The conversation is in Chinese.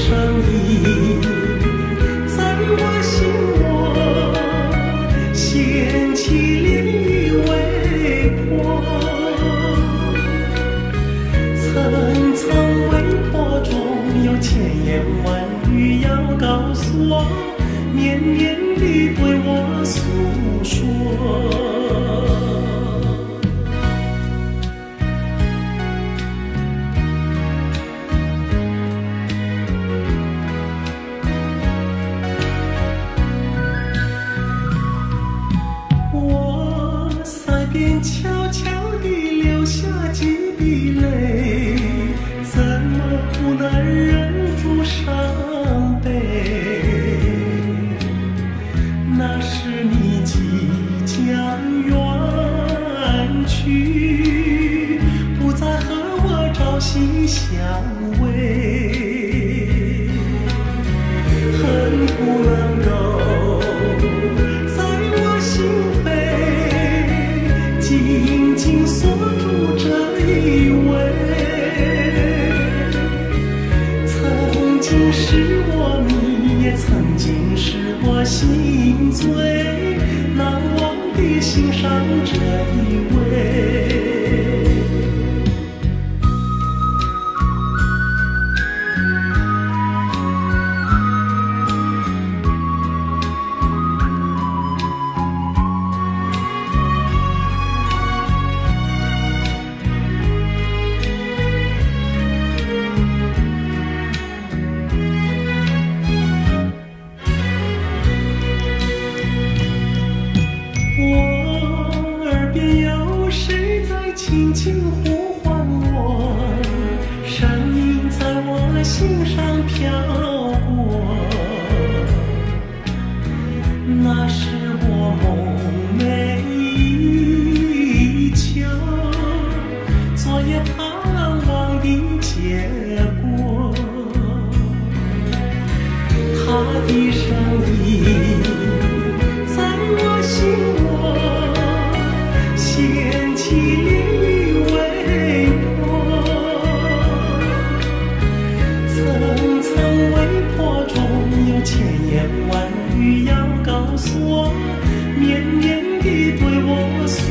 声音在我心窝掀起涟漪微波，层层微波中有千言万语要告诉我，绵绵地对我诉说。便悄悄地流下几滴泪，怎么不能忍住伤悲？那时你即将远去，不再和我朝夕相偎，恨不能够紧紧锁住这一吻，曾经是我迷，也曾经是我心醉，难忘地欣赏这一位。轻轻呼唤我，声音在我心上飘过。那是我梦寐以求，昨夜盼望的结果。他的声音在我心窝掀起千言万语要告诉我，绵绵地对我诉